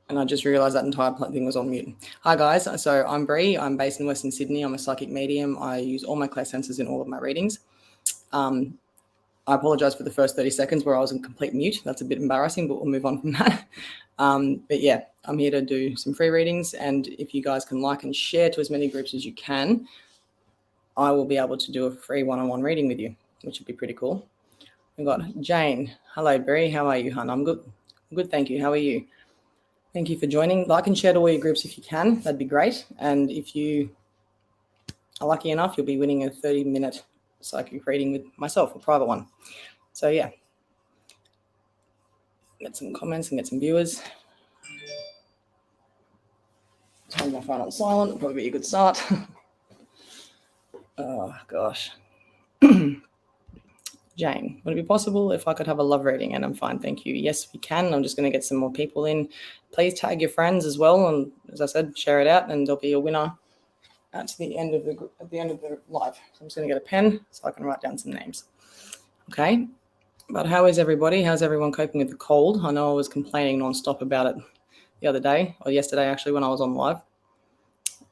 And I just realised that entire thing was on mute. Hi, guys. So I'm Bree. I'm based in Western Sydney. I'm a psychic medium. I use all my clairsensors in all of my readings. I apologise for the first 30 seconds where I was in complete mute. That's a bit embarrassing, but we'll move on from that. But yeah, I'm here to do some free readings. And if you guys can like and share to as many groups as you can, I will be able to do a free one-on-one reading with you, which would be pretty cool. We've got Jane. Hello, Bree. How are you, hon? I'm good. Good, thank you. How are you? Thank you for joining. Like and share to all your groups if you can. That'd be great. And if you are lucky enough, you'll be winning a 30-minute psychic reading with myself, a private one. So yeah, get some comments and get some viewers. Turn my phone on silent. It'll probably be a good start. Oh, gosh. Jane, would it be possible if I could have a love reading? And I'm fine, thank you. Yes, we can. I'm just going to get some more people in. Please tag your friends as well, and as I said, share it out, and there'll be a winner at the end of the live. So I'm just going to get a pen so I can write down some names. Okay. But how is everybody? How's everyone coping with the cold? I know I was complaining nonstop about it the other day, or yesterday actually, when I was on live.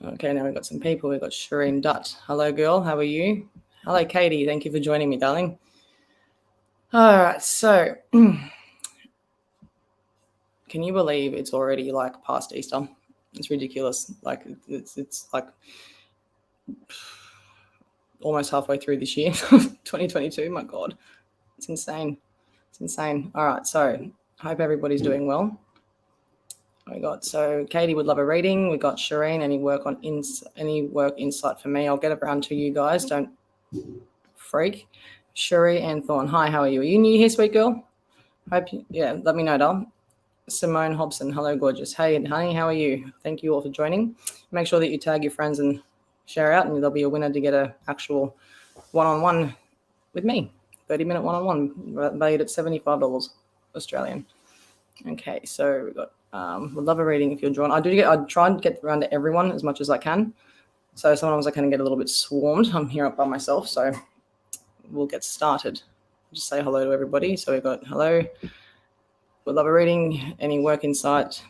Okay, now we've got some people. We've got Shireen Dutt. Hello, girl. How are you? Hello, Katie. Thank you for joining me, darling. All right, so can you believe it's already like past Easter? It's ridiculous. Like it's like almost halfway through this year, 2022. My God, it's insane. It's insane. All right, so hope everybody's doing well. So Katie would love a reading. We got Shireen. Any work insight for me? I'll get around to you guys. Don't freak. Sherry and Thorne. Hi, how are you? Are you new here, sweet girl? Hope you, yeah, let me know, doll. Simone Hobson. Hello, gorgeous. Hey, honey, how are you? Thank you all for joining. Make sure that you tag your friends and share out, and there'll be a winner to get an actual one-on-one with me. 30-minute one-on-one, valued at $75 Australian. Okay, so we've got would love a reading if you're drawn. I try and get around to everyone as much as I can. So sometimes I kind of get a little bit swarmed. I'm here up by myself, so we'll get started. Just say hello to everybody. So we've got hello. Would love a reading. Any work insight?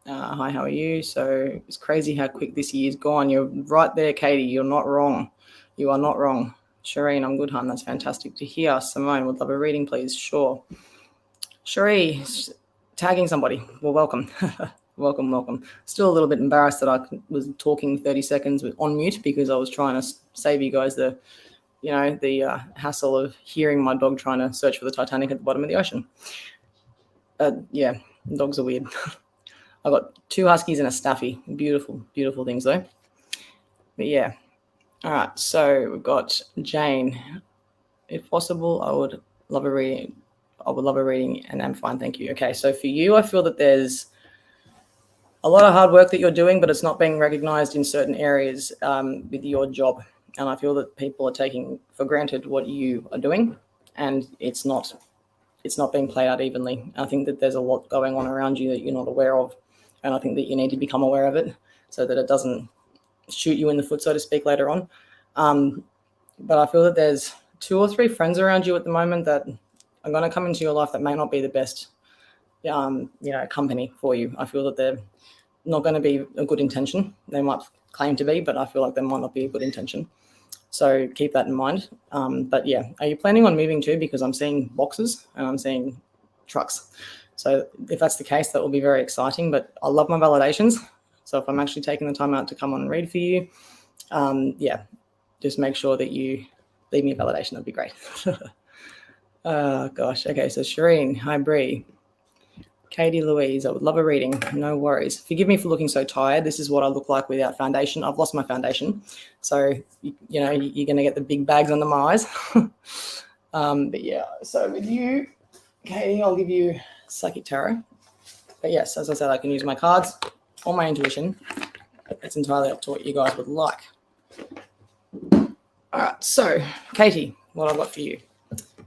Hi, how are you? So it's crazy how quick this year's gone. You're right there, Katie. You're not wrong. You are not wrong. Shireen, I'm good, hon. That's fantastic to hear. Simone, would love a reading, please. Sure. Sheree, tagging somebody. Well, welcome. Welcome. Still a little bit embarrassed that I was talking 30 seconds on mute because I was trying to save you guys the hassle of hearing my dog trying to search for the Titanic at the bottom of the ocean. Yeah, dogs are weird. I've got 2 huskies and a staffy. Beautiful, beautiful things though. But yeah. All right, so we've got Jane. If possible, I would love a reading. And I'm fine, thank you. Okay, so for you, I feel that there's a lot of hard work that you're doing, but it's not being recognized in certain areas with your job. And I feel that people are taking for granted what you are doing, and it's not being played out evenly. I think that there's a lot going on around you that you're not aware of, and I think that you need to become aware of it so that it doesn't shoot you in the foot, so to speak, later on. But I feel that there's 2 or 3 friends around you at the moment that are going to come into your life that may not be the best, company for you. I feel that they're not going to be a good intention. They might claim to be, but I feel like they might not be a good intention. So keep that in mind. But yeah, are you planning on moving too? Because I'm seeing boxes and I'm seeing trucks. So if that's the case, that will be very exciting. But I love my validations. So if I'm actually taking the time out to come on and read for you, just make sure that you leave me a validation. That'd be great. Gosh. Okay. So Shireen, hi Bree. Katie Louise, I would love a reading. No worries. Forgive me for looking so tired. This is what I look like without foundation. I've lost my foundation. So, you're going to get the big bags under my eyes. But yeah, so with you, Katie, I'll give you Psychic Tarot. But yes, as I said, I can use my cards or my intuition. It's entirely up to what you guys would like. All right, so Katie, what I've got for you.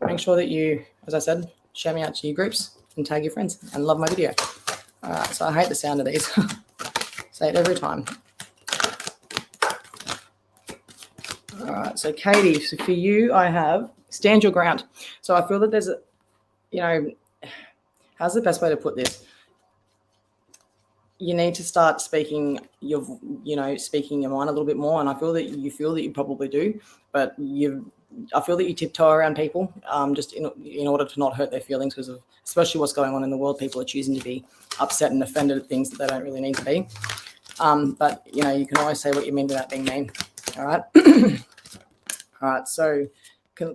Make sure that you, as I said, share me out to your groups and tag your friends and love my video. All right, so I hate the sound of these. Say it every time. All right, so Katie, so for you, I have stand your ground. So I feel that there's how's the best way to put this? you need to start speaking your mind a little bit more. And I feel that you probably do, but I feel that you tiptoe around people just in order to not hurt their feelings, because of especially what's going on in the world. People are choosing to be upset and offended at things that they don't really need to be. But you can always say what you mean without being mean. All right. All right. So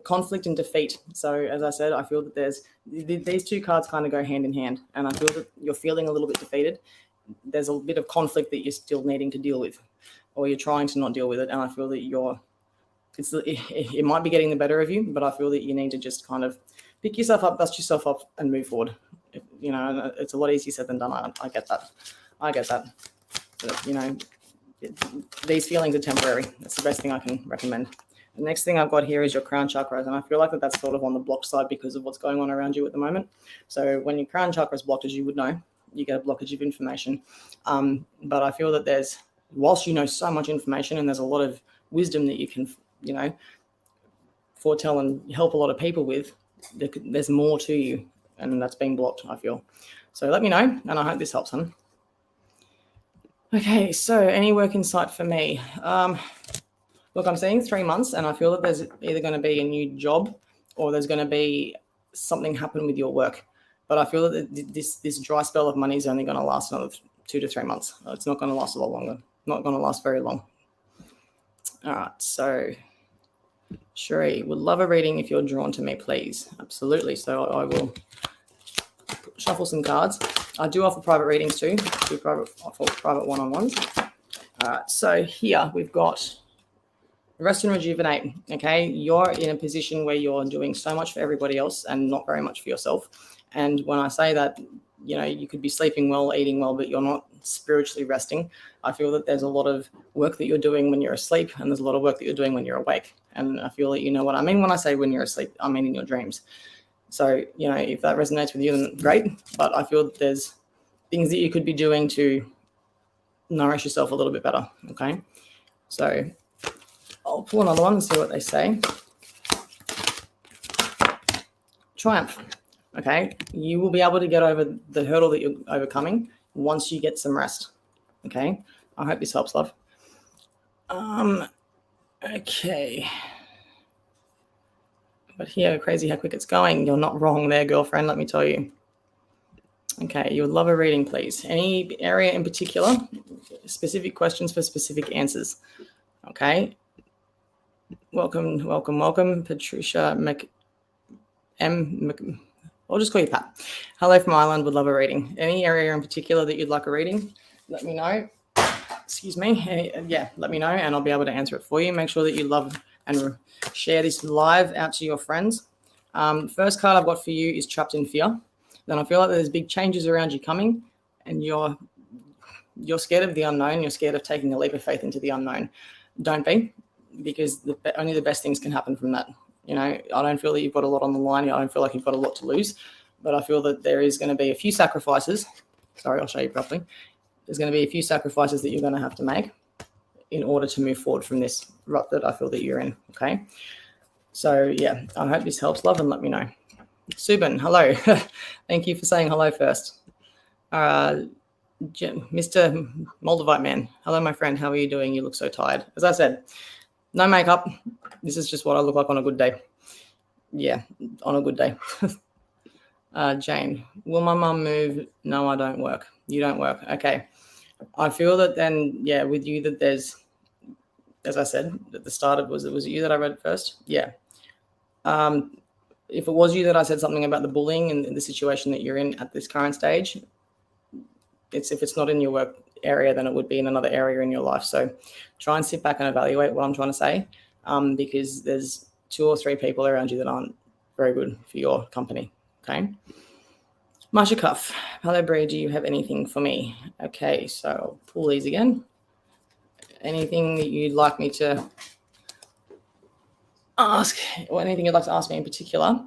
conflict and defeat. So as I said, I feel that there's these two cards kind of go hand in hand, and I feel that you're feeling a little bit defeated. There's a bit of conflict that you're still needing to deal with, or you're trying to not deal with it. And I feel that it might be getting the better of you, but I feel that you need to just kind of pick yourself up, dust yourself up, and move forward. It's a lot easier said than done. I get that. But, these feelings are temporary. That's the best thing I can recommend. The next thing I've got here is your crown chakras, and I feel like that's sort of on the blocked side because of what's going on around you at the moment. So when your crown chakra is blocked, as you would know, you get a blockage of information. But I feel that whilst you know so much information and there's a lot of wisdom that you can, foretell and help a lot of people with, there's more to you, and that's being blocked, I feel. So let me know, and I hope this helps, hon. Okay, so any work insight for me? Look, I'm seeing 3 months, and I feel that there's either going to be a new job or there's going to be something happen with your work. But I feel that this dry spell of money is only going to last another 2 to 3 months. It's not going to last a lot longer. Not going to last very long. All right, so Sheree, would love a reading if you're drawn to me, please. Absolutely. So I will shuffle some cards. I do offer private readings too. Offer private one-on-ones. All right, so here we've got rest and rejuvenate. Okay, you're in a position where you're doing so much for everybody else and not very much for yourself. And when I say that, you could be sleeping well, eating well, but you're not spiritually resting. I feel that there's a lot of work that you're doing when you're asleep, and there's a lot of work that you're doing when you're awake. And I feel that you know what I mean when I say when you're asleep, I mean in your dreams. So, if that resonates with you, then great. But I feel that there's things that you could be doing to nourish yourself a little bit better. Okay, so I'll pull another one and see what they say. Triumph. Okay, you will be able to get over the hurdle that you're overcoming once you get some rest. Okay, I hope this helps, love. Okay. But here, crazy how quick it's going. You're not wrong there, girlfriend, let me tell you. Okay, you would love a reading, please. Any area in particular? Specific questions for specific answers. Okay. Welcome, Patricia I'll just call you Pat. Hello from Ireland, would love a reading. Any area in particular that you'd like a reading? Let me know. Excuse me. Yeah, let me know, and I'll be able to answer it for you. Make sure that you love and share this live out to your friends. First card I've got for you is Trapped in Fear. Then I feel like there's big changes around you coming, and you're scared of the unknown. You're scared of taking a leap of faith into the unknown. Don't be, because only the best things can happen from that. I don't feel that you've got a lot on the line. I don't feel like you've got a lot to lose, but I feel that there is going to be a few sacrifices. Sorry, I'll show you properly. There's going to be a few sacrifices that you're going to have to make in order to move forward from this rut that I feel that you're in. Okay. So yeah, I hope this helps, love, and let me know. Subin, hello. Thank you for saying hello first. Mr. Moldavite Man, hello, my friend. How are you doing? You look so tired. As I said, no makeup. This is just what I look like on a good day. Yeah, on a good day. Jane, will my mum move? No, I don't work. You don't work. Okay. I feel that then, yeah, with you that there's, as I said at the start, was it you that I read first? Yeah. If it was you that I said something about the bullying and the situation that you're in at this current stage, if it's not in your work area, then it would be in another area in your life. So try and sit back and evaluate what I'm trying to say, because there's 2 or 3 people around you that aren't very good for your company. Okay. Marsha Cuff, hello Bree, do you have anything for me? Okay, so I'll pull these again. Anything that you'd like me to ask, or anything you'd like to ask me in particular?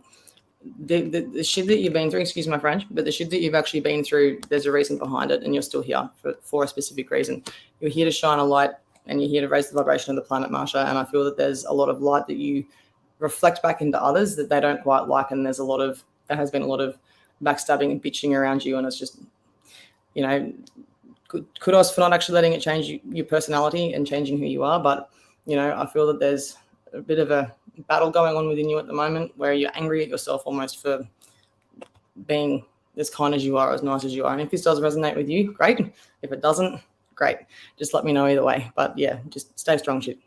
The shit that you've been through, excuse my French, but the shit that you've actually been through, there's a reason behind it, and you're still here for a specific reason. You're here to shine a light, and you're here to raise the vibration of the planet, Marsha, and I feel that there's a lot of light that you reflect back into others that they don't quite like, and there has been a lot of backstabbing and bitching around you, and it's just, kudos for not actually letting it change your personality and changing who you are. But, you know, I feel that there's a bit of a battle going on within you at the moment where you're angry at yourself almost for being as kind as you are, as nice as you are. And if this does resonate with you, great. If it doesn't, great. Just let me know either way. But yeah, just stay strong, shit.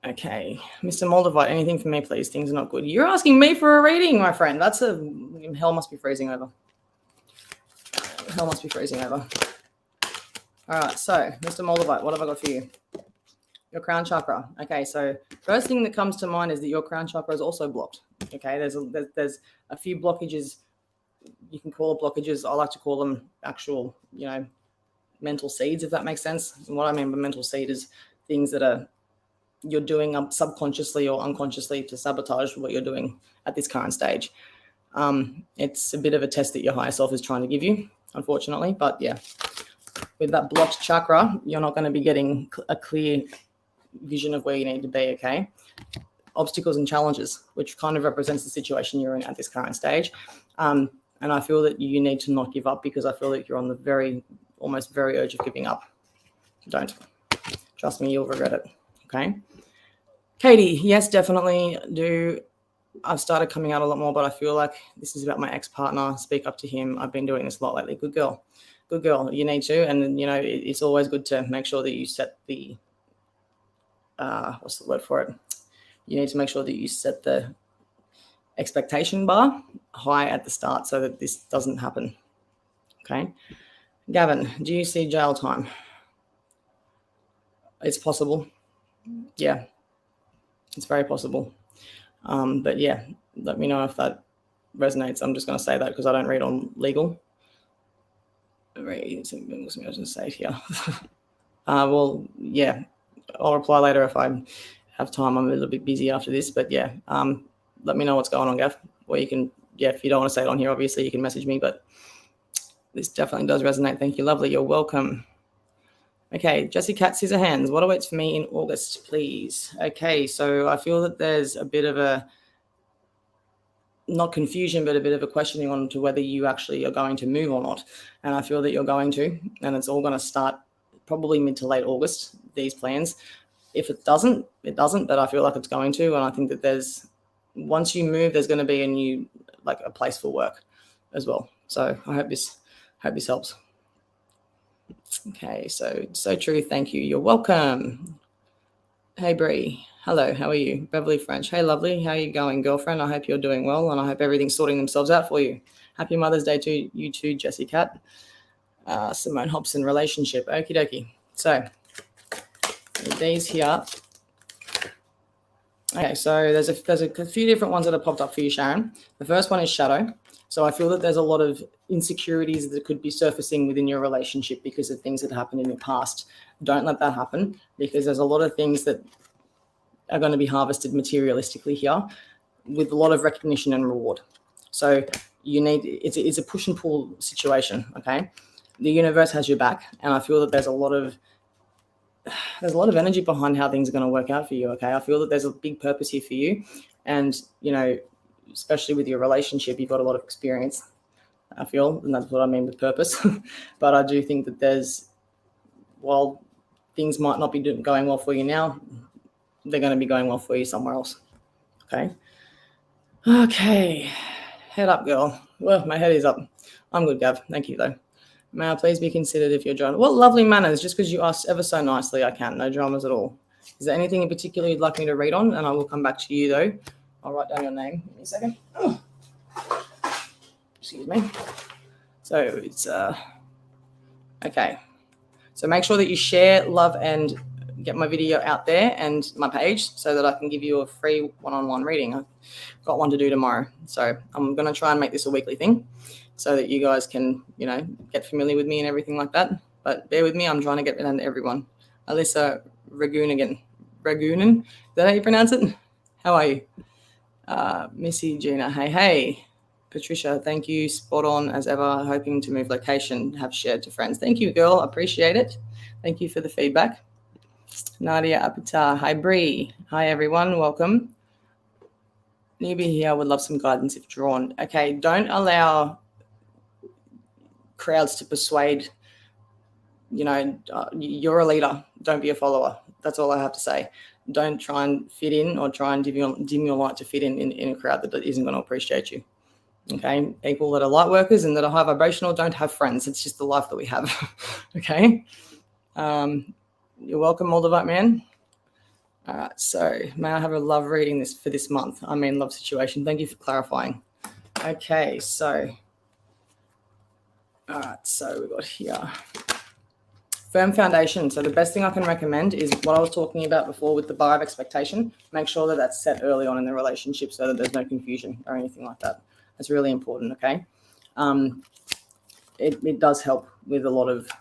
Okay, Mr. Moldavite, anything for me, please? Things are not good. You're asking me for a reading, my friend. Hell must be freezing over. Hell must be freezing over. All right, so Mr. Moldavite, what have I got for you? Your crown chakra. Okay, so first thing that comes to mind is that your crown chakra is also blocked. Okay, there's a few blockages. You can call it blockages. I like to call them actual, you know, mental seeds, if that makes sense. And what I mean by mental seed is things that you're doing subconsciously or unconsciously to sabotage what you're doing at this current stage. It's a bit of a test that your higher self is trying to give you, unfortunately. But yeah, with that blocked chakra, you're not going to be getting a clear vision of where you need to be, okay? Obstacles and challenges, which kind of represents the situation you're in at this current stage. And I feel that you need to not give up, because I feel like you're on the almost very edge of giving up. Don't. Trust me, you'll regret it, okay? Katie, yes, definitely do. I've started coming out a lot more, but I feel like this is about my ex-partner. Speak up to him. I've been doing this a lot lately. Good girl. Good girl. You need to. And, you know, it's always good to make sure that you set the, what's the word for it? You need to make sure that you set the expectation bar high at the start so that this doesn't happen. Okay. Gavin, do you see jail time? It's possible. Yeah, it's very possible. But yeah, let me know if that resonates. I'm just going to say that because I don't read on legal. Safe here. Well, yeah, I'll reply later if I have time. I'm a little bit busy after this, but yeah, let me know what's going on, Gav. Or you can, yeah, if you don't want to say it on here, obviously you can message me, but this definitely does resonate. Thank you, lovely. You're welcome. Okay, Jessie Cat Scissorhands, what awaits for me in August, please? Okay, so I feel that there's a bit of a, not confusion, but a bit of a questioning on to whether you actually are going to move or not. And I feel that you're going to, and it's all going to start probably mid to late August, these plans. If it doesn't, it doesn't, but I feel like it's going to. And I think that once you move, there's going to be a new, like a place for work as well. So I hope this helps. Okay, so true. Thank you. You're welcome. Hey, Bree. Hello, how are you? Beverly French. Hey, lovely. How are you going, girlfriend? I hope you're doing well, and I hope everything's sorting themselves out for you. Happy Mother's Day to you too, Jessie Cat. Simone Hobson, relationship. Okie dokie. So these here. Okay, so there's a few different ones that have popped up for you, Sharon. The first one is shadow. So I feel that there's a lot of insecurities that could be surfacing within your relationship because of things that happened in your past. Don't let that happen, because there's a lot of things that are going to be harvested materialistically here with a lot of recognition and reward. So it's a push and pull situation, okay? The universe has your back, and I feel that there's a lot of energy behind how things are going to work out for you, okay? I feel that there's a big purpose here for you, and, you know, especially with your relationship, you've got a lot of experience, I feel, and that's what I mean with purpose. But I do think that while things might not be going well for you now, they're going to be going well for you somewhere else, okay? Okay, head up, girl. Well, my head is up. I'm good, Gav. Thank you, though. May I please be considered if you're joining? What lovely manners. Just because you asked ever so nicely, I can. No dramas at all. Is there anything in particular you'd like me to read on? And I will come back to you, though. I'll write down your name. Give me a second. Oh. Excuse me. So it's, okay. So make sure that you share, love, and get my video out there and my page so that I can give you a free one-on-one reading. I've got one to do tomorrow. So I'm going to try and make this a weekly thing so that you guys can, you know, get familiar with me and everything like that. But bear with me. I'm trying to get it into everyone. Alyssa Ragunan. Is that how you pronounce it? How are you? Missy Gina. Hey. Patricia, thank you. Spot on as ever. Hoping to move location, have shared to friends. Thank you, girl. Appreciate it. Thank you for the feedback. Nadia Apitar. Hi, Bree. Hi, everyone. Welcome. Newbie here. Would love some guidance if drawn. Okay, don't allow crowds to persuade you're a leader. Don't be a follower. That's all I have to say. Don't try and fit in or try and dim your light to fit in a crowd that isn't going to appreciate you. Okay, people that are light workers and that are high vibrational don't have friends. It's just the life that we have. Okay, you're welcome, Moldavite man. All right, so may I have a love reading for this month? I mean, love situation. Thank you for clarifying. Okay, so all right, so we got here. Firm foundation. So the best thing I can recommend is what I was talking about before with the bar of expectation. Make sure that that's set early on in the relationship so that there's no confusion or anything like that. That's really important, okay? It does help with a lot of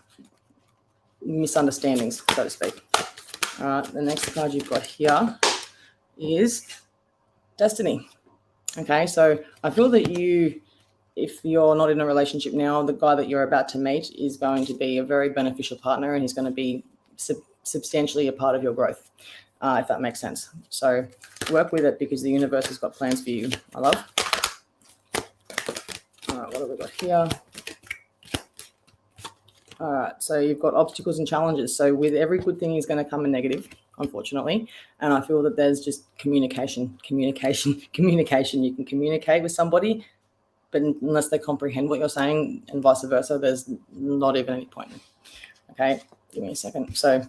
misunderstandings, so to speak. All right, the next card you've got here is Destiny. Okay, so I feel that if you're not in a relationship now, the guy that you're about to meet is going to be a very beneficial partner, and he's going to be substantially a part of your growth, if that makes sense. So work with it because the universe has got plans for you, my love. All right, what have we got here? All right, so you've got obstacles and challenges. So with every good thing is going to come a negative, unfortunately. And I feel that there's just communication. You can communicate with somebody, but unless they comprehend what you're saying and vice versa, there's not even any point. Okay, give me a second. So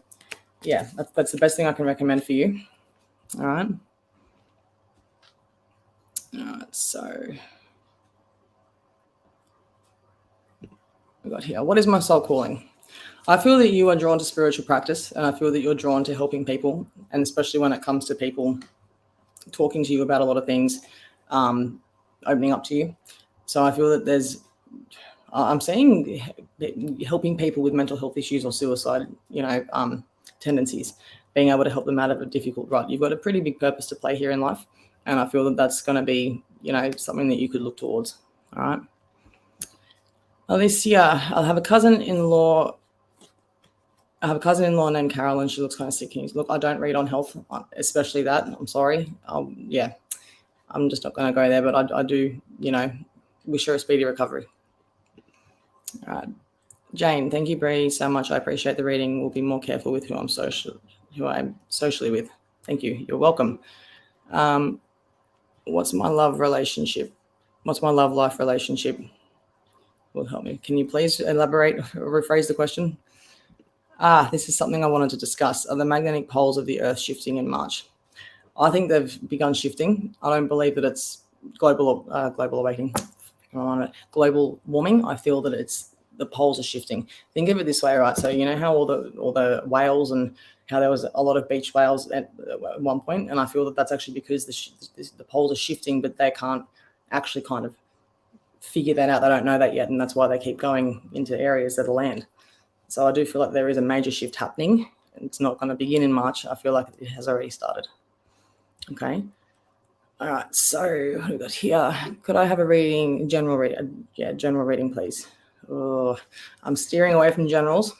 yeah, that's the best thing I can recommend for you. All right. So we got here. What is my soul calling? I feel that you are drawn to spiritual practice, and I feel that you're drawn to helping people, and especially when it comes to people talking to you about a lot of things, opening up to you. So I feel that I'm seeing helping people with mental health issues or suicide, tendencies, being able to help them out of a difficult rut. You've got a pretty big purpose to play here in life, and I feel that that's going to be, something that you could look towards. All right. Alicia, I have a cousin-in-law named Carol, and she looks kind of sick. Look, I don't read on health, especially that. I'm sorry. I'm just not going to go there, but I do, wish her a speedy recovery. All right. Jane, thank you, Bree, so much. I appreciate the reading. We'll be more careful with who I'm socially with. Thank you. You're welcome. What's my love relationship? What's my love life relationship? Will help me. Can you please elaborate or rephrase the question? This is something I wanted to discuss. Are the magnetic poles of the Earth shifting in March? I think they've begun shifting. I don't believe that it's global awakening, global warming. I feel that it's the poles are shifting. Think of it this way, right? So you know how all the whales and how there was a lot of beach whales at one point, and I feel that that's actually because the poles are shifting, but they can't actually kind of figure that out. They don't know that yet, and that's why they keep going into areas that are land. So I do feel like there is a major shift happening. It's not going to begin in March. I feel like it has already started. Okay. All right. So what have we got here? Could I have a reading, general reading, please? Oh, I'm steering away from generals.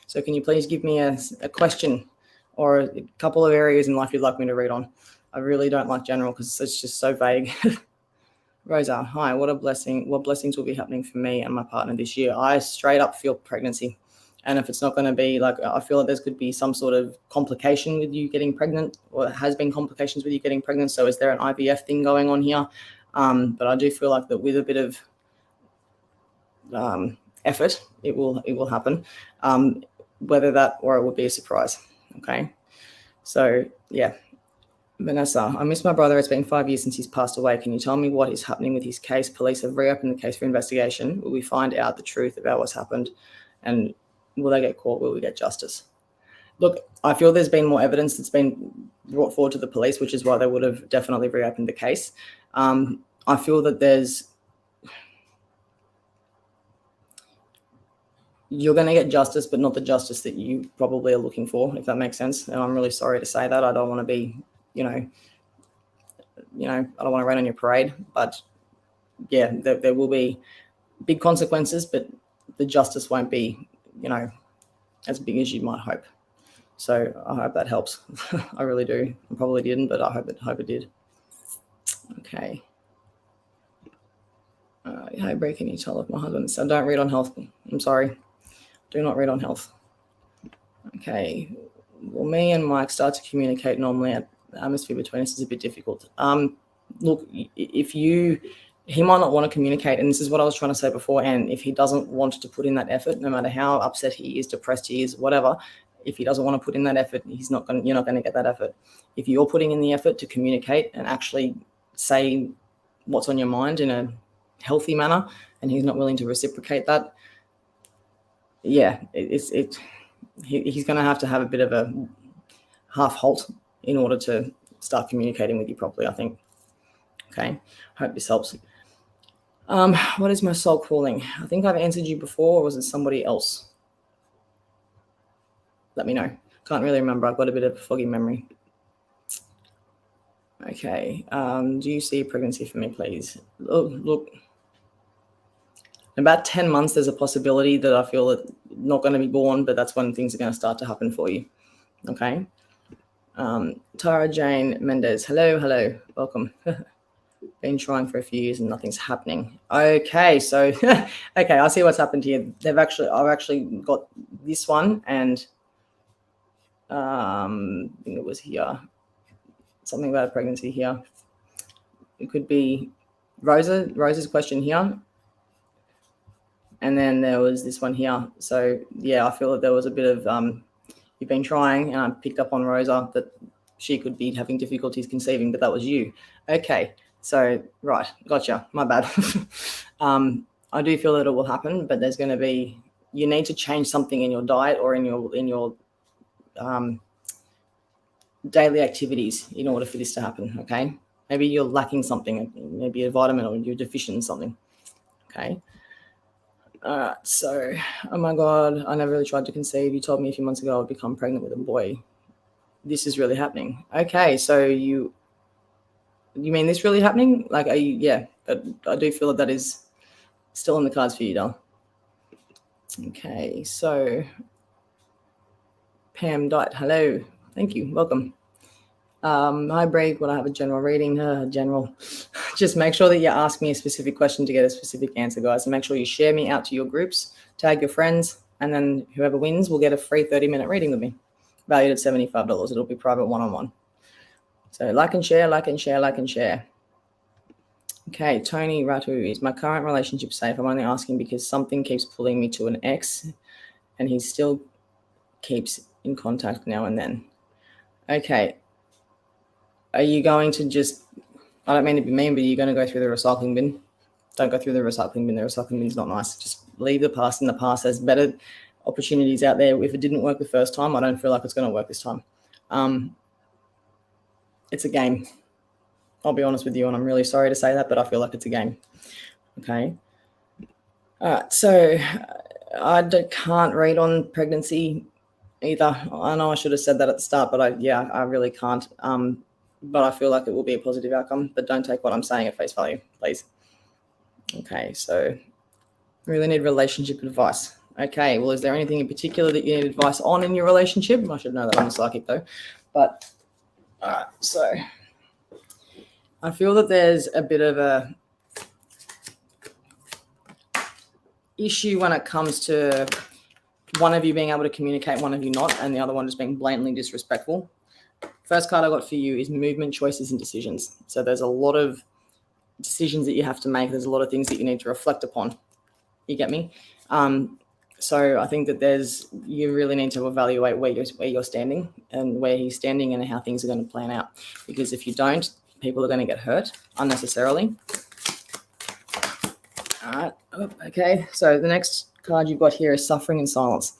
So can you please give me a question or a couple of areas in life you'd like me to read on? I really don't like general because it's just so vague. Rosa, hi. What a blessing. What blessings will be happening for me and my partner this year? I straight up feel pregnancy. And if it's not going to be I feel like there could be some sort of complication with you getting pregnant, or has been complications with you getting pregnant. So is there an IVF thing going on here? But I do feel like that with a bit of effort, it will happen. Whether that or it will be a surprise. Okay. So yeah. Vanessa, I miss my brother. It's been 5 years since he's passed away. Can you tell me what is happening with his case? Police have reopened the case for investigation. Will we find out the truth about what's happened? And will they get caught? Will we get justice? Look, I feel there's been more evidence that's been brought forward to the police, which is why they would have definitely reopened the case. I feel that you're going to get justice, but not the justice that you probably are looking for, if that makes sense. And I'm really sorry to say that. I don't want to be, I don't want to rain on your parade, but yeah, there will be big consequences, but the justice won't be, as big as you might hope. So I hope that helps. I really do. I probably didn't, but I hope it did. Okay. Hi, Bree, can you tell if my husband said don't read on health? I'm sorry. Do not read on health. Okay. Well, me and Mike start to communicate normally. The atmosphere between us is a bit difficult. Look, he might not want to communicate, and this is what I was trying to say before. And if he doesn't want to put in that effort, no matter how upset he is, depressed he is, whatever, if he doesn't want to put in that effort, you're not going to get that effort. If you're putting in the effort to communicate and actually say what's on your mind in a healthy manner, and he's not willing to reciprocate that, yeah, he's going to have a bit of a half halt in order to start communicating with you properly, I think. Okay, hope this helps. What is my soul calling? I think I've answered you before, or was it somebody else? Let me know. Can't really remember. I've got a bit of a foggy memory. Okay. Do you see pregnancy for me, please? Look. In about 10 months, there's a possibility that I feel that not going to be born, but that's when things are going to start to happen for you. Okay. Tara Jane Mendes. Hello. Welcome. Been trying for a few years and nothing's happening. Okay, so okay, I see what's happened here. I've actually got this one, and I think it was here. Something about a pregnancy here. It could be Rosa's question here. And then there was this one here. So yeah, I feel that there was a bit of you've been trying, and I picked up on Rosa that she could be having difficulties conceiving, but that was you. Okay. So, right, gotcha. My bad. I do feel that it will happen, but there's going to be, you need to change something in your diet or in your daily activities in order for this to happen. Okay, maybe you're lacking something, maybe a vitamin, or you're deficient in something. Okay. So, oh my God, I never really tried to conceive. You told me a few months ago I would become pregnant with a boy. This is really happening. Okay, so you mean this really happening? Like, yeah, I do feel that is still in the cards for you, Del. Okay, so Pam Dot, hello. Thank you. Welcome. Hi, Bree. Will I have a general reading? General. Just make sure that you ask me a specific question to get a specific answer, guys. And make sure you share me out to your groups, tag your friends, and then whoever wins will get a free 30-minute reading with me, valued at $75. It'll be private one-on-one. So like and share. Okay, Tony Ratu, is my current relationship safe? I'm only asking because something keeps pulling me to an ex, and he still keeps in contact now and then. Okay, are you going to just, I don't mean to be mean, but you're going to go through the recycling bin? Don't go through the recycling bin. The recycling bin's not nice. Just leave the past in the past. There's better opportunities out there. If it didn't work the first time, I don't feel like it's going to work this time. It's a game. I'll be honest with you, and I'm really sorry to say that, but I feel like it's a game. Okay. All right. So I can't read on pregnancy either. I know I should have said that at the start, but I really can't. But I feel like it will be a positive outcome. But don't take what I'm saying at face value, please. Okay. So really need relationship advice. Okay. Well, is there anything in particular that you need advice on in your relationship? I should know that I'm a psychic though. But all right. So I feel that there's a bit of a issue when it comes to one of you being able to communicate, one of you not, and the other one just being blatantly disrespectful. First card I got for you is movement, choices, and decisions. So there's a lot of decisions that you have to make. There's a lot of things that you need to reflect upon. You get me? So I think that you really need to evaluate where you're standing and where he's standing and how things are going to plan out. Because if you don't, people are going to get hurt unnecessarily. All right. Okay. So the next card you've got here is suffering and silence.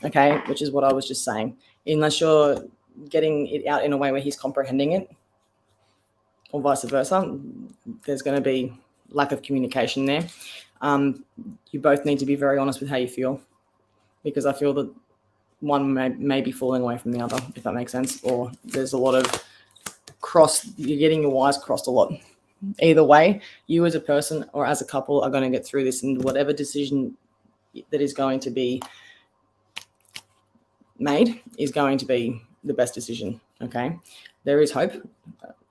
Okay. Which is what I was just saying. Unless you're getting it out in a way where he's comprehending it, or vice versa, there's going to be lack of communication there. You both need to be very honest with how you feel, because I feel that one may be falling away from the other, if that makes sense, or there's a lot of you're getting your wires crossed a lot. Either way, you as a person or as a couple are going to get through this, and whatever decision that is going to be made is going to be the best decision. Okay, there is hope.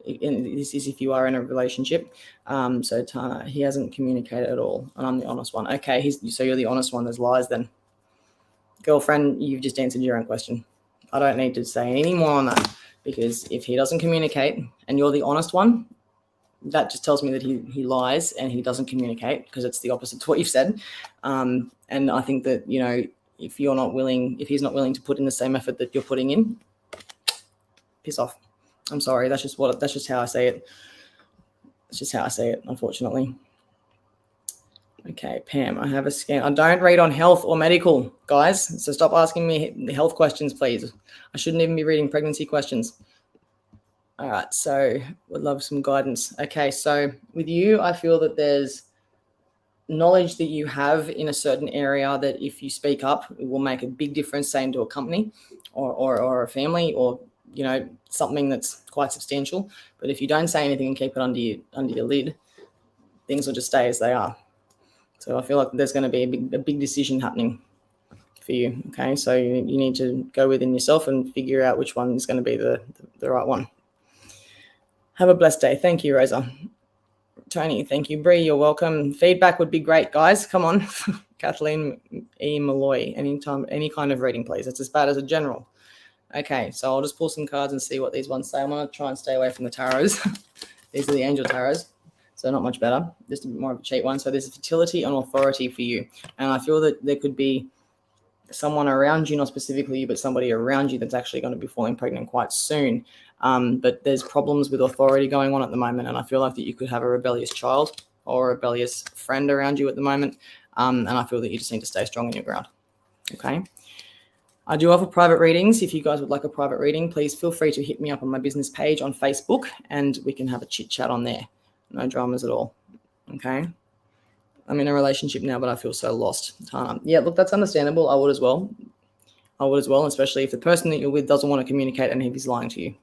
And this is if you are in a relationship. So Tana, he hasn't communicated at all, and I'm the honest one. Okay, so you're the honest one. There's lies then. girlfriend, you've just answered your own question. I don't need to say any more on that, because if he doesn't communicate and you're the honest one, that just tells me that he lies and he doesn't communicate, because it's the opposite to what you've said. And I think that, you know, if he's not willing to put in the same effort that you're putting in, piss off. I'm sorry. That's just how I say it. It's just how I say it, unfortunately. Okay, Pam, I have a scan. I don't read on health or medical, guys. So stop asking me health questions, please. I shouldn't even be reading pregnancy questions. All right, so would love some guidance. Okay, so with you, I feel that there's knowledge that you have in a certain area that if you speak up, it will make a big difference, say, into a company or a family, or, you know, something that's quite substantial. But if you don't say anything and keep it under your lid, things will just stay as they are. So I feel like there's going to be a big decision happening for you. Okay, so you need to go within yourself and figure out which one is going to be the right one. Have a blessed day. Thank you, Rosa. Tony, thank you. Bree, you're welcome. Feedback would be great, guys. Come on. Kathleen E. Malloy, any kind of reading, please. It's as bad as a general. Okay, so I'll just pull some cards and see what these ones say. I'm going to try and stay away from the tarots. These are the angel tarots. So not much better, just a bit more of a cheap one. So there's fertility and authority for you. And I feel that there could be someone around you, not specifically you, but somebody around you that's actually going to be falling pregnant quite soon. But there's problems with authority going on at the moment. And I feel like that you could have a rebellious child or a rebellious friend around you at the moment. And I feel that you just need to stay strong in your ground. Okay. I do offer private readings. If you guys would like a private reading, please feel free to hit me up on my business page on Facebook and we can have a chit chat on there. No dramas at all. Okay. I'm in a relationship now, but I feel so lost. Yeah, look, that's understandable. I would as well, especially if the person that you're with doesn't want to communicate and if he's lying to you.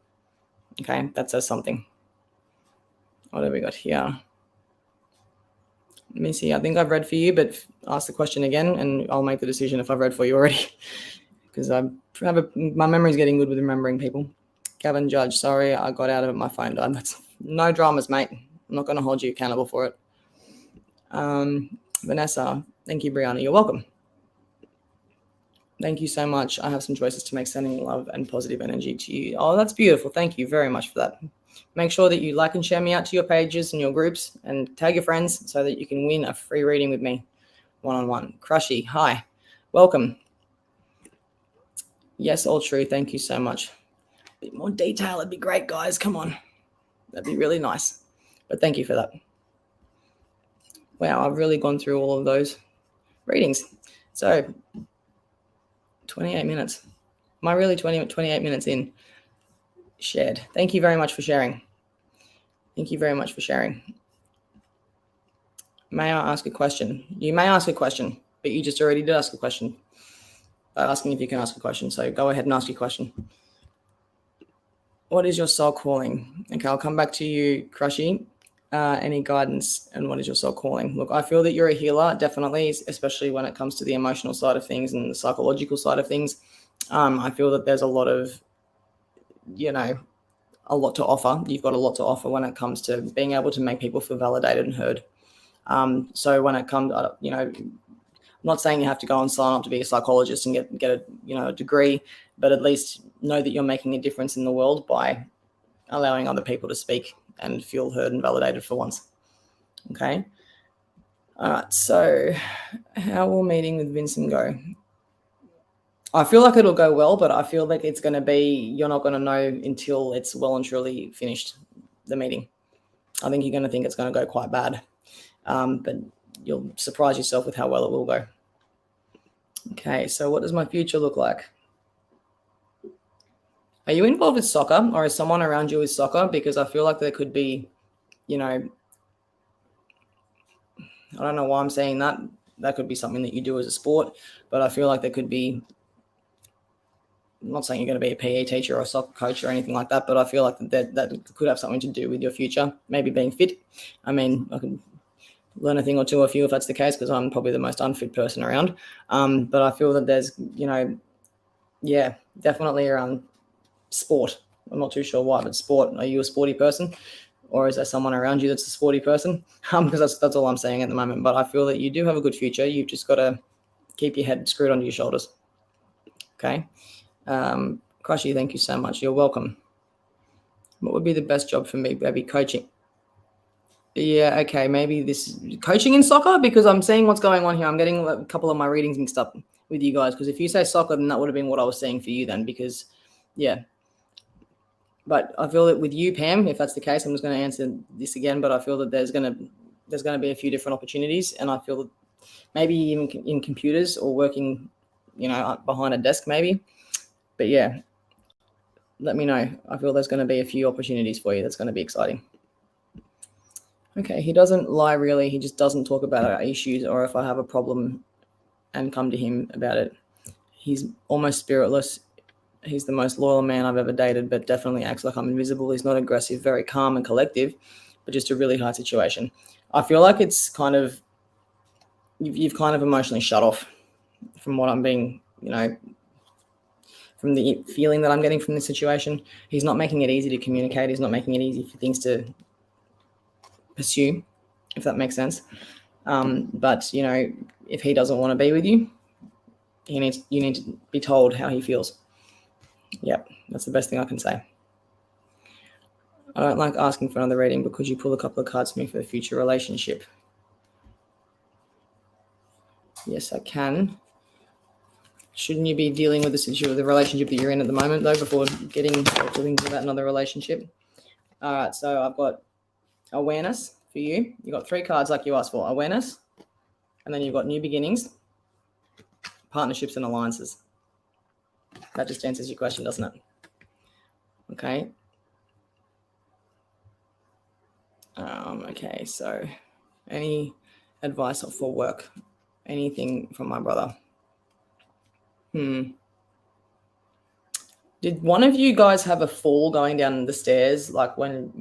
Okay, that says something. What have we got here? Let me see. I think I've read for you, but ask the question again and I'll make the decision if I've read for you already. Because my memory's getting good with remembering people. Gavin Judge, sorry, I got out of it. My phone died. That's no dramas, mate. I'm not going to hold you accountable for it. Vanessa, thank you, Brianna. You're welcome. Thank you so much. I have some choices to make, sending love and positive energy to you. Oh, that's beautiful. Thank you very much for that. Make sure that you like and share me out to your pages and your groups and tag your friends so that you can win a free reading with me one-on-one. Crushy, hi. Welcome. Yes, all true. Thank you so much. A bit more detail. It'd be great, guys. Come on. That'd be really nice. But thank you for that. Wow, I've really gone through all of those readings. So 28 minutes. Am I really 28 minutes in? Shared. Thank you very much for sharing. Thank you very much for sharing. May I ask a question? You may ask a question, but you just already did ask a question by asking if you can ask a question. So go ahead and ask your question. What is your soul calling? Okay, I'll come back to you, Crushy. Any guidance and what is your soul calling? Look, I feel that you're a healer, definitely, especially when it comes to the emotional side of things and the psychological side of things. I feel that there's a lot of, a lot to offer. You've got a lot to offer when it comes to being able to make people feel validated and heard. So when it comes, I'm not saying you have to go and sign up to be a psychologist and get a degree, but at least know that you're making a difference in the world by allowing other people to speak and feel heard and validated for once. Okay. All right. So how will meeting with Vincent go? I feel like it'll go well, but I feel like it's going to be, you're not going to know until it's well and truly finished, the meeting. I think you're going to think it's going to go quite bad, but you'll surprise yourself with how well it will go. Okay. So what does my future look like? Are you involved with soccer, or is someone around you with soccer? Because I feel like there could be, I don't know why I'm saying that. That could be something that you do as a sport, but I feel like there could be, I'm not saying you're going to be a PE teacher or a soccer coach or anything like that, but I feel like that could have something to do with your future, maybe being fit. I mean, I can learn a thing or two off you if that's the case, because I'm probably the most unfit person around. But I feel that there's, definitely around sport. I'm not too sure why, but sport. Are you a sporty person, or is there someone around you that's a sporty person? Because that's all I'm saying at the moment. But I feel that you do have a good future. You've just got to keep your head screwed onto your shoulders. Okay. Crushy, thank you so much. You're welcome. What would be the best job for me? Maybe coaching. Yeah, okay, maybe this coaching in soccer, because I'm seeing what's going on here. I'm getting a couple of my readings mixed up with you guys, because if you say soccer, then that would have been what I was saying for you then, because, yeah. But I feel that with you, Pam, if that's the case, I'm just going to answer this again, but I feel that there's going to be a few different opportunities, and I feel that maybe even in computers or working, behind a desk maybe. But yeah, let me know. I feel there's going to be a few opportunities for you. That's going to be exciting. Okay, he doesn't lie really. He just doesn't talk about our issues or if I have a problem and come to him about it. He's almost spiritless. He's the most loyal man I've ever dated, but definitely acts like I'm invisible. He's not aggressive, very calm and collective, but just a really hard situation. I feel like it's kind of, you've kind of emotionally shut off from what I'm being, from the feeling that I'm getting from this situation. He's not making it easy to communicate. He's not making it easy for things to pursue, if that makes sense. But if he doesn't want to be with you, you need to be told how he feels. Yep, that's the best thing I can say. I don't like asking for another reading, but could you pull a couple of cards for me for the future relationship? Yes, I can. Shouldn't you be dealing with the relationship that you're in at the moment, though, before talking about another relationship? All right, so I've got awareness for you. You've got 3 cards like you asked for. Awareness, and then you've got new beginnings, partnerships, and alliances. That just answers your question, doesn't it? Okay. Okay, so any advice for work? Anything from my brother? Did one of you guys have a fall going down the stairs, like when,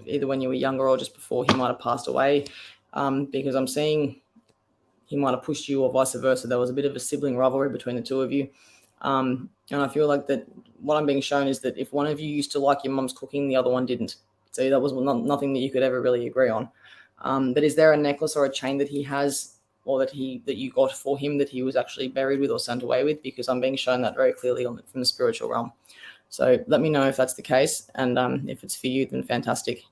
either when you were younger or just before he might have passed away? Because I'm seeing he might have pushed you or vice versa. There was a bit of a sibling rivalry between the two of you. And I feel like that what I'm being shown is that if one of you used to like your mum's cooking, the other one didn't. So that was nothing that you could ever really agree on. But is there a necklace or a chain that he has, or that you got for him, that he was actually buried with or sent away with? Because I'm being shown that very clearly from the spiritual realm. So let me know if that's the case, and if it's for you, then fantastic.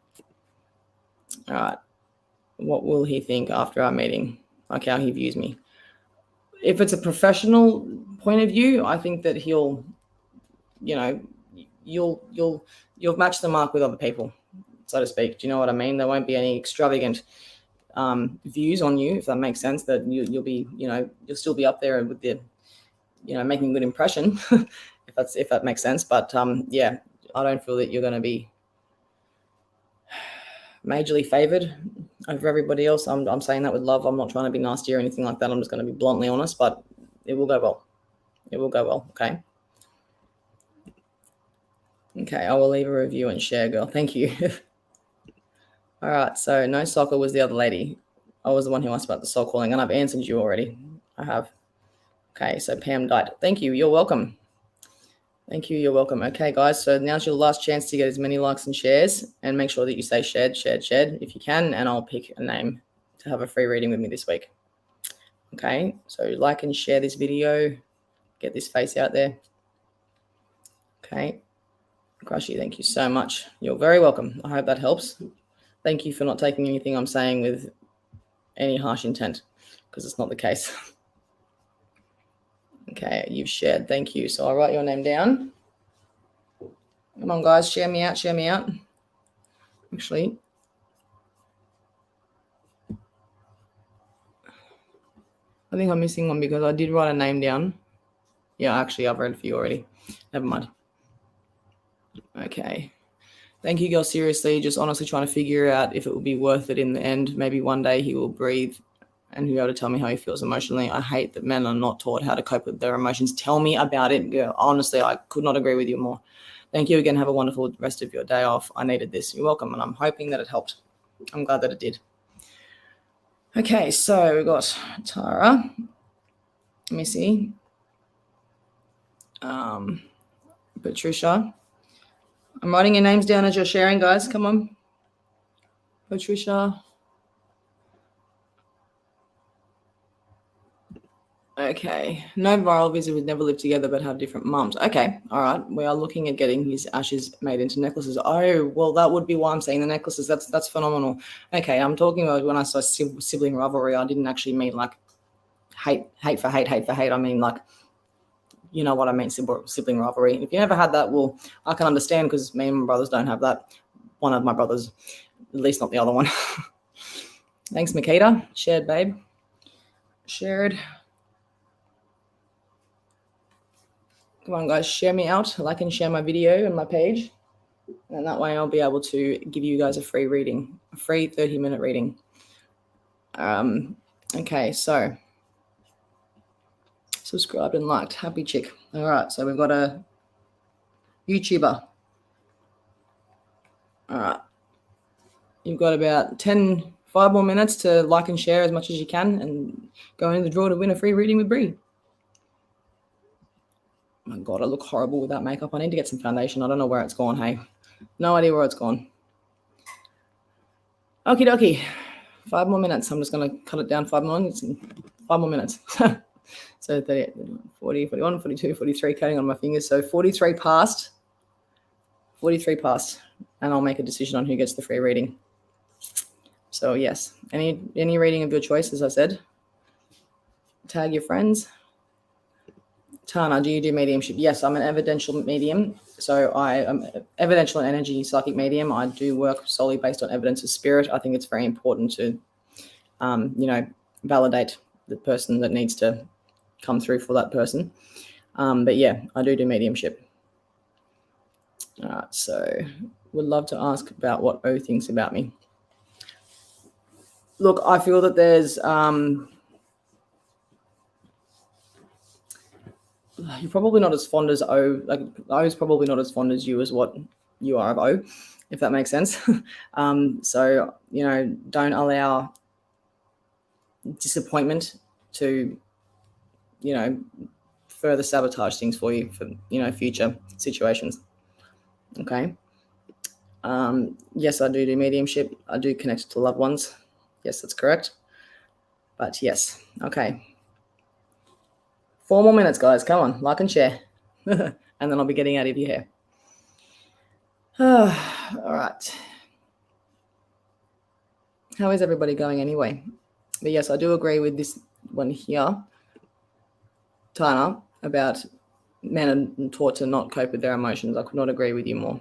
All right. What will he think after our meeting? Like how he views me. If it's a professional point of view, I think that he'll, you'll match the mark with other people, so to speak. Do you know what I mean? There won't be any extravagant views on you, if that makes sense. That you'll be, you'll still be up there with the, making a good impression, if that makes sense. But yeah, I don't feel that you're going to be majorly favored over everybody else. I'm saying that with love. I'm not trying to be nasty or anything like that. I'm just going to be bluntly honest, but it will go well. It will go well. Okay. Okay, I will leave a review and share, girl. Thank you. All right, so no soccer was the other lady. I was the one who asked about the soul calling, and I've answered you already. I have. Okay, so Pam died. Thank you. You're welcome. Thank you. You're welcome. Okay, guys, so now's your last chance to get as many likes and shares, and make sure that you say shared if you can, and I'll pick a name to have a free reading with me this week. Okay, so like and share this video. Get this face out there. Okay. Crushy, thank you so much. You're very welcome. I hope that helps. Thank you for not taking anything I'm saying with any harsh intent, because it's not the case. Okay, you've shared. Thank you. So I'll write your name down. Come on, guys. Share me out. Share me out. Actually, I think I'm missing one because I did write a name down. Yeah, actually, I've read it for you already. Never mind. Okay. Thank you, girl. Seriously, just honestly trying to figure out if it will be worth it in the end. Maybe one day he will breathe and he'll be able to tell me how he feels emotionally. I hate that men are not taught how to cope with their emotions. Tell me about it, girl. Honestly, I could not agree with you more. Thank you again. Have a wonderful rest of your day off. I needed this. You're welcome, and I'm hoping that it helped. I'm glad that it did. Okay, so we've got Tara. Let me see. Patricia. I'm writing your names down as you're sharing, guys. Come on. Patricia. Okay. No viral visit would never live together but have different mums. Okay. All right. We are looking at getting his ashes made into necklaces. Oh, well, that would be why I'm saying the necklaces. That's phenomenal. Okay. I'm talking about when I saw sibling rivalry, I didn't actually mean like hate for hate. I mean, like, you know what I mean, sibling rivalry. If you never had that, well, I can understand because me and my brothers don't have that. One of my brothers, at least not the other one. Thanks, Makita. Shared, babe. Shared. Come on, guys, share me out. Like and share my video and my page. And that way I'll be able to give you guys a free reading, a free 30-minute reading. Okay, so subscribed and liked. Happy chick. All right, so we've got a YouTuber. All right. You've got about 5 more minutes to like and share as much as you can and go in the draw to win a free reading with Bree. Oh my God, I look horrible with that makeup. I need to get some foundation. I don't know where it's gone, hey. No idea where it's gone. Okie dokie. 5 more minutes. I'm just going to cut it down 5 more minutes. 5 more minutes. So 38, 40, 41, 42, 43, cutting on my fingers. So 43 passed. 43 passed. And I'll make a decision on who gets the free reading. So yes, any reading of your choice, as I said. Tag your friends. Tana, do you do mediumship? Yes, I'm an evidential medium. So I am evidential and energy psychic medium. I do work solely based on evidence of spirit. I think it's very important to, validate the person that needs to come through for that person. But yeah, I do mediumship. All right, so would love to ask about what O thinks about me. Look, I feel that there's you're probably not as fond as O. Like O's probably not as fond as you as what you are of O, if that makes sense. So don't allow disappointment to further sabotage things for you for future situations. Okay. Yes, I do mediumship. I do connect to loved ones. Yes, that's correct. But yes, okay. 4 more minutes, guys. Come on, like and share. And then I'll be getting out of your hair. All right. How is everybody going anyway? But yes, I do agree with this one here, Tana, about men are taught to not cope with their emotions. I could not agree with you more.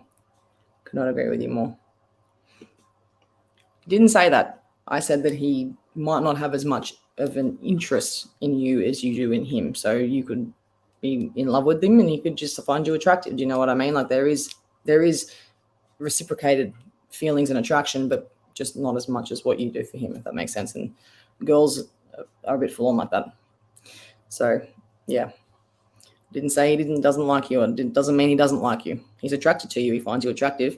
Didn't say that. I said that he might not have as much of an interest in you as you do in him. So you could be in love with him and he could just find you attractive. Do you know what I mean? Like there is reciprocated feelings and attraction, but just not as much as what you do for him, if that makes sense. And girls are a bit full on like that. So yeah. Didn't say he doesn't like you, or doesn't mean he doesn't like you. He's attracted to you. He finds you attractive.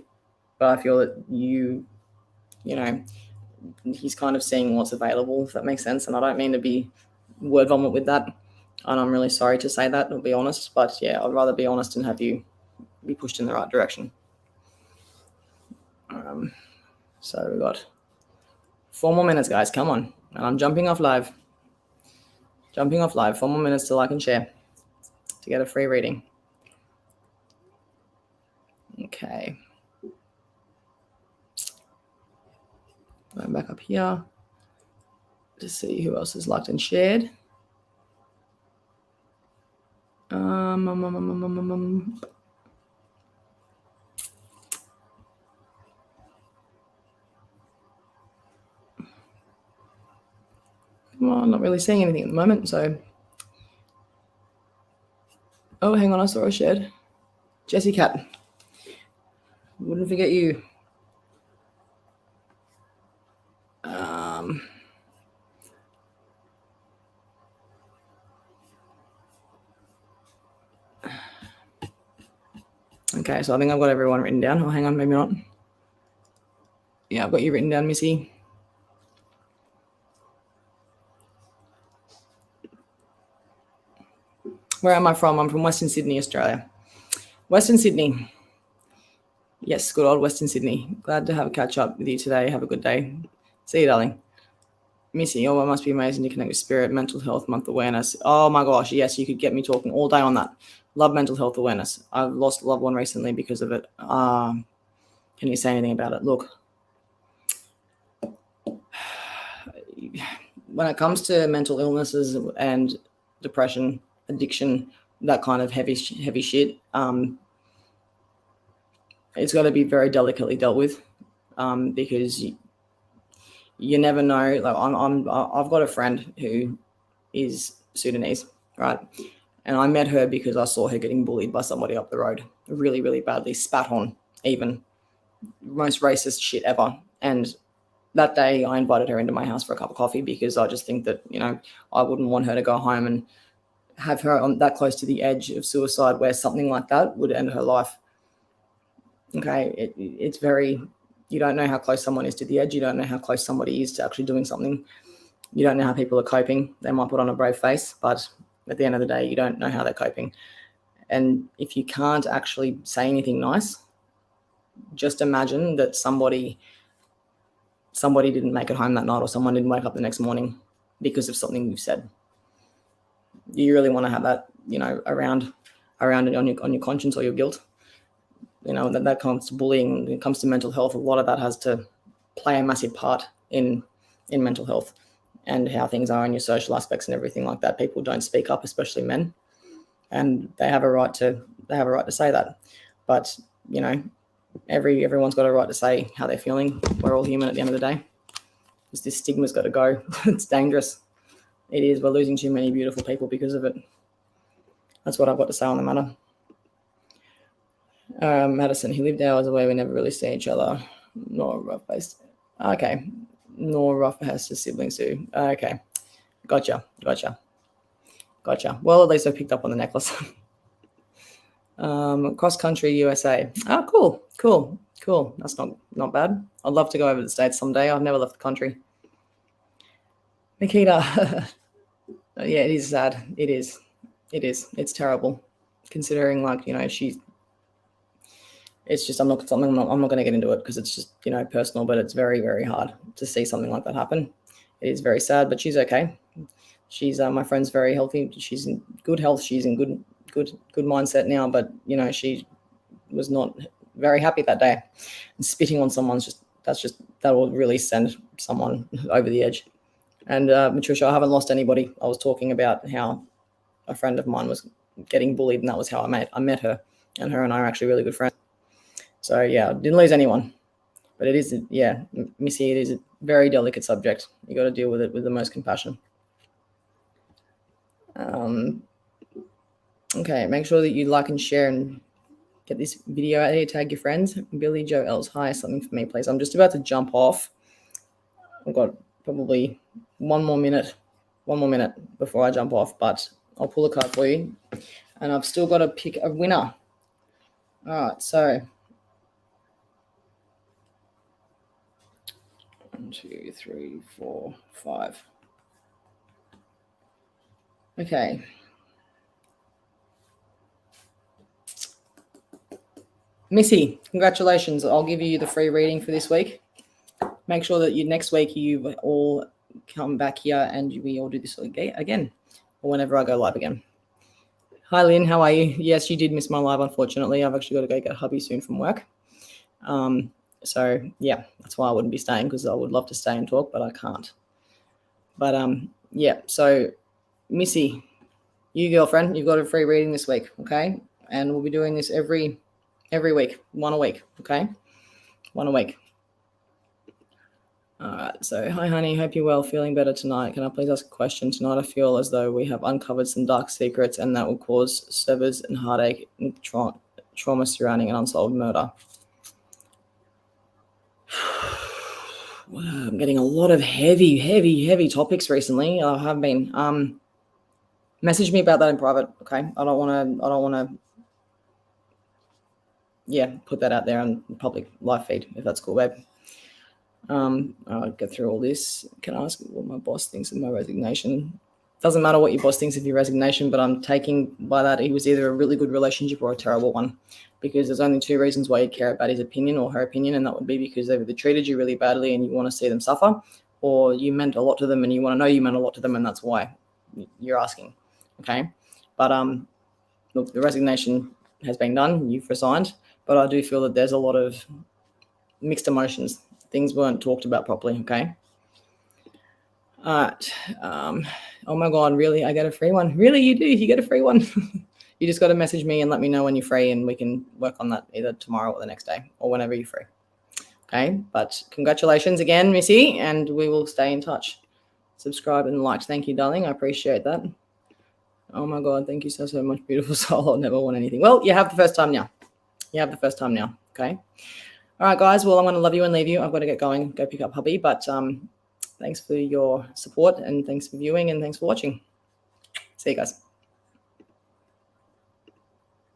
But I feel that he's kind of seeing what's available, if that makes sense. And I don't mean to be word vomit with that. And I'm really sorry to say that, I'll be honest. But yeah, I'd rather be honest and have you be pushed in the right direction. So we've got 4 more minutes, guys. Come on. And I'm jumping off live. 4 more minutes to like and share to get a free reading. Okay. Going back up here to see who else has liked and shared. Well, I'm not really seeing anything at the moment, so. Oh, hang on, I saw a shared. Jessie Cat. Wouldn't forget you. Okay, so I think I've got everyone written down. Oh, hang on, maybe not. Yeah, I've got you written down, Missy. Where am I from? I'm from Western Sydney, Australia. Western Sydney. Yes, good old Western Sydney. Glad to have a catch up with you today. Have a good day. See you, darling. Missy, oh, it must be amazing to connect with spirit, mental health, month awareness. Oh my gosh, yes, you could get me talking all day on that. Love mental health awareness. I've lost a loved one recently because of it. Can you say anything about it? Look, when it comes to mental illnesses and depression, addiction, that kind of heavy shit, it's got to be very delicately dealt with, because you never know. Like I've got a friend who is Sudanese, right? And I met her because I saw her getting bullied by somebody up the road, really, really badly, spat on, even most racist shit ever. And that day I invited her into my house for a cup of coffee because I just think that, I wouldn't want her to go home and have her on that close to the edge of suicide where something like that would end her life. Okay, it's very, you don't know how close someone is to the edge. You don't know how close somebody is to actually doing something. You don't know how people are coping. They might put on a brave face, but at the end of the day, you don't know how they're coping. And if you can't actually say anything nice, just imagine that somebody didn't make it home that night, or someone didn't wake up the next morning because of something you've said. You really want to have that, around on your conscience or your guilt. That comes to bullying, when it comes to mental health, a lot of that has to play a massive part in mental health and how things are in your social aspects and everything like that. People don't speak up, especially men, and they have a right to say that. But everyone's got a right to say how they're feeling. We're all human at the end of the day. Just this stigma's got to go. It's dangerous. It is. We're losing too many beautiful people because of it. That's what I've got to say on the matter. Madison, he lived hours away. We never really see each other. Nor rough based. Okay. Nor rough has his siblings too. Okay. Gotcha. Well, at least I picked up on the necklace. Cross country USA. Oh, cool. That's not bad. I'd love to go over to the States someday. I've never left the country. Nikita. Yeah, it is sad. It is. It's terrible. Considering, it's just, I'm not going to get into it because it's just, personal, but it's very, very hard to see something like that happen. It is very sad, but she's okay. She's, my friend's very healthy. She's in good health. She's in good mindset now, but, she was not very happy that day. And spitting on someone, that will really send someone over the edge. And Matricia, I haven't lost anybody. I was talking about how a friend of mine was getting bullied, and that was how I met her, and her and I are actually really good friends. So yeah, didn't lose anyone, but it is, Missy, it is a very delicate subject. You got to deal with it with the most compassion. Okay, make sure that you like and share and get this video out here. Tag your friends. Billy Joe Els, hi, something for me, please. I'm just about to jump off. I've got probably one more minute before I jump off, but I'll pull a card for you, and I've still got to pick a winner. All right, so 1, 2, 3, 4, 5. Okay. Missy, congratulations. I'll give you the free reading for this week. Make sure that next week you all come back here and we all do this again, or whenever I go live again. Hi, Lynn. How are you? Yes, you did miss my live, unfortunately. I've actually got to go get hubby soon from work. So, yeah, that's why I wouldn't be staying, because I would love to stay and talk, but I can't. But, yeah, so, Missy, you girlfriend, you've got a free reading this week, okay? And we'll be doing this every week, one a week, okay? One a week. All right, so hi, honey. Hope you're well, feeling better tonight. Can I please ask a question? Tonight I feel as though we have uncovered some dark secrets, and that will cause severs and heartache and trauma surrounding an unsolved murder. I'm getting a lot of heavy topics recently. I have been. Message me about that in private, okay? I don't want to, put that out there on public live feed, if that's cool, babe. I'll get through all this. Can I ask what my boss thinks of my resignation? Doesn't matter what your boss thinks of your resignation, but I'm taking by that it was either a really good relationship or a terrible one, because there's only 2 reasons why you'd care about his opinion or her opinion, and that would be because they've either treated you really badly and you want to see them suffer, or you meant a lot to them and you want to know you meant a lot to them, and that's why you're asking. Okay. But look, the resignation has been done. You've resigned, but I do feel that there's a lot of mixed emotions. Things weren't talked about properly. Okay. All right. Oh my God, really? I get a free one? Really? You do? You get a free one? You just got to message me and let me know when you're free, and we can work on that either tomorrow or the next day or whenever you're free. Okay. But congratulations again, Missy, and we will stay in touch. Subscribe and like. Thank you, darling. I appreciate that. Oh my God. Thank you so much, beautiful soul. I'll never want anything. Well, you have the first time now. You have the first time now. Okay. All right, guys. Well, I'm going to love you and leave you. I've got to get going, go pick up hubby. But thanks for your support, and thanks for viewing, and thanks for watching. See you guys.